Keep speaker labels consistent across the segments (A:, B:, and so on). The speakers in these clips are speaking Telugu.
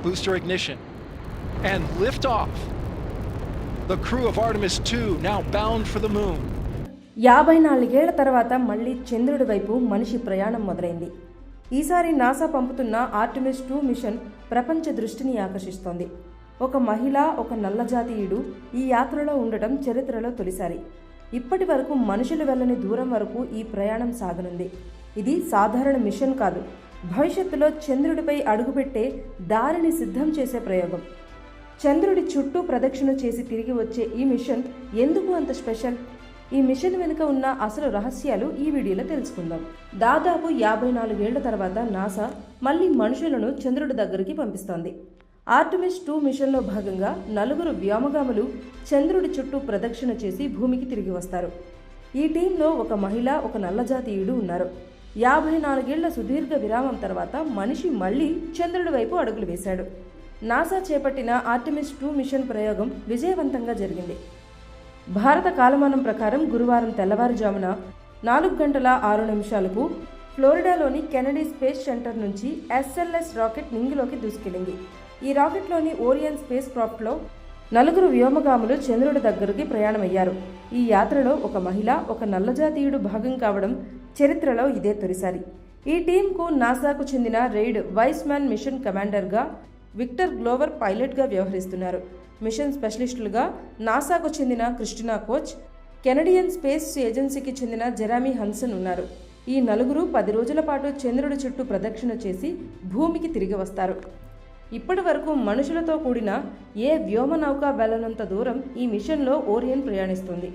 A: booster ignition, and lift off. The crew of Artemis II now bound for the moon.
B: 54 ఏళ్ల తర్వాత మళ్ళీ చంద్రుడి వైపు మనిషి ప్రయాణం మొదలైంది. ఈసారి నాసా పంపుతున్న ఆర్టెమిస్ 2 మిషన్ ప్రపంచ దృష్టిని ఆకర్షిస్తోంది. ఒక మహిళ, ఒక నల్లజాతీయుడు ఈ యాత్రలో ఉండటం చరిత్రలో తొలిసారి. ఇప్పటి వరకు మనుషులు వెళ్ళని దూరం వరకు ఈ ప్రయాణం సాగనుంది. ఇది సాధారణ మిషన్ కాదు, భవిష్యత్తులో చంద్రుడిపై అడుగుపెట్టే దారిని సిద్ధం చేసే ప్రయోగం. చంద్రుడి చుట్టూ ప్రదక్షిణ చేసి తిరిగి వచ్చే ఈ మిషన్ ఎందుకు అంత స్పెషల్? ఈ మిషన్ వెనుక ఉన్న అసలు రహస్యాలు ఈ వీడియోలో తెలుసుకుందాం. దాదాపు 54 ఏళ్ల తర్వాత నాసా మళ్ళీ మనుషులను చంద్రుడి దగ్గరికి పంపిస్తోంది. ఆర్టెమిస్ 2 మిషన్లో భాగంగా 4 వ్యోమగాములు చంద్రుడి చుట్టూ ప్రదక్షిణ చేసి భూమికి తిరిగి వస్తారు. ఈ టీంలో ఒక మహిళ, ఒక నల్లజాతీయుడు ఉన్నారు. 54 ఏళ్ల సుదీర్ఘ విరామం తర్వాత మనిషి మళ్లీ చంద్రుడి వైపు అడుగులు వేశాడు. నాసా చేపట్టిన ఆర్టెమిస్ 2 మిషన్ ప్రయోగం విజయవంతంగా జరిగింది. భారత కాలమానం ప్రకారం గురువారం తెల్లవారుజామున 4:06 ఫ్లోరిడాలోని కెనడీ స్పేస్ సెంటర్ నుంచి SLS రాకెట్ నింగిలోకి దూసుకెళ్లింది. ఈ రాకెట్లోని ఓరియన్ స్పేస్ క్రాఫ్ట్లో 4 వ్యోమగాములు చంద్రుడి దగ్గరికి ప్రయాణమయ్యారు. ఈ యాత్రలో ఒక మహిళ, ఒక నల్లజాతీయుడు భాగం కావడం చరిత్రలో ఇదే తొలిసారి. ఈ టీంకు నాసాకు చెందిన రెయిడ్ వైస్ మ్యాన్ మిషన్ కమాండర్గా విక్టర్ గ్లోవర్ పైలట్గా వ్యవహరిస్తున్నారు. మిషన్ స్పెషలిస్టులుగా నాసాకు చెందిన క్రిస్టినా కోచ్, కెనడియన్ స్పేస్ ఏజెన్సీకి చెందిన జెరామీ హన్సన్ ఉన్నారు. ఈ 4 10 రోజుల పాటు చంద్రుడి చుట్టూ ప్రదక్షిణ చేసి భూమికి తిరిగి వస్తారు. ఇప్పటి వరకు మనుషులతో కూడిన ఏ వ్యోమనౌక వెళ్లనంత దూరం ఈ మిషన్లో ఓరియన్ ప్రయాణిస్తుంది.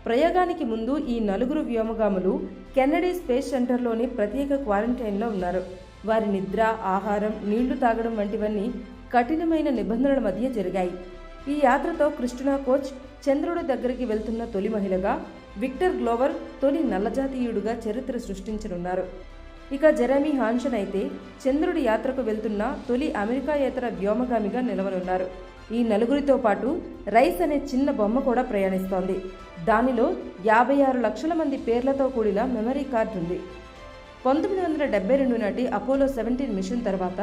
B: ప్రయోగానికి ముందు ఈ 4 వ్యోమగాములు కెనడీ స్పేస్ సెంటర్లోని ప్రత్యేక క్వారంటైన్లో ఉన్నారు. వారి నిద్ర, ఆహారం, నీళ్లు తాగడం వంటివన్నీ కఠినమైన నిబంధనల మధ్య జరిగాయి. ఈ యాత్రతో క్రిస్టినా కోచ్ చంద్రుడి దగ్గరికి వెళ్తున్న తొలి మహిళగా, విక్టర్ గ్లోవర్ తొలి నల్లజాతీయుడుగా చరిత్ర సృష్టించనున్నారు. ఇక జెరమీ హాన్సన్ అయితే చంద్రుడి యాత్రకు వెళ్తున్న తొలి అమెరికాయేతర వ్యోమగామిగా నిలవనున్నారు. ఈ 4 పాటు రైస్ అనే చిన్న బొమ్మ కూడా ప్రయాణిస్తోంది. దానిలో 56 లక్షల మంది పేర్లతో కూడిన మెమరీ కార్డు ఉంది. 1972 నాటి అపోలో 17 మిషన్ తర్వాత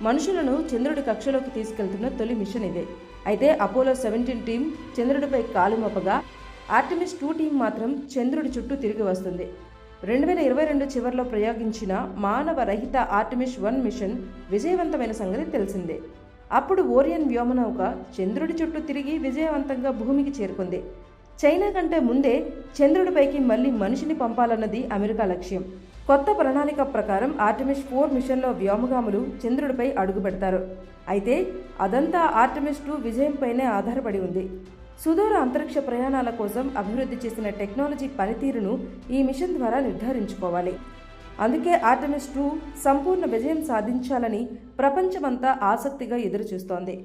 B: మనుషులను చంద్రుడి కక్షలోకి తీసుకెళ్తున్న తొలి మిషన్ ఇదే. అయితే అపోలో 17 టీం చంద్రుడిపై కాలు మోపగా ఆర్టెమిస్ 2 టీం మాత్రం చంద్రుడి చుట్టూ తిరిగి వస్తుంది. 2022 చివరిలో ప్రయోగించిన మానవ రహిత ఆర్టెమిస్ 1 మిషన్ విజయవంతమైన సంగతి తెలిసిందే. అప్పుడు ఓరియన్ వ్యోమనౌక చంద్రుడి చుట్టూ తిరిగి విజయవంతంగా భూమికి చేరుకుంది. చైనా కంటే ముందే చంద్రుడిపైకి మళ్లీ మనిషిని పంపాలన్నది అమెరికా లక్ష్యం. కొత్త ప్రణాళిక ప్రకారం ఆర్టెమిస్ 4 మిషన్లో వ్యోమగాములు చంద్రుడిపై అడుగుపెడతారు. అయితే అదంతా ఆర్టెమిస్ 2 విజయంపైనే ఆధారపడి ఉంది. సుదూర అంతరిక్ష ప్రయాణాల కోసం అభివృద్ధి చేసిన టెక్నాలజీ పనితీరును ఈ మిషన్ ద్వారా నిర్ధారించుకోవాలి. అందుకే ఆర్టెమిస్ 2 సంపూర్ణ విజయం సాధించాలని ప్రపంచమంతా ఆసక్తిగా ఎదురుచూస్తోంది.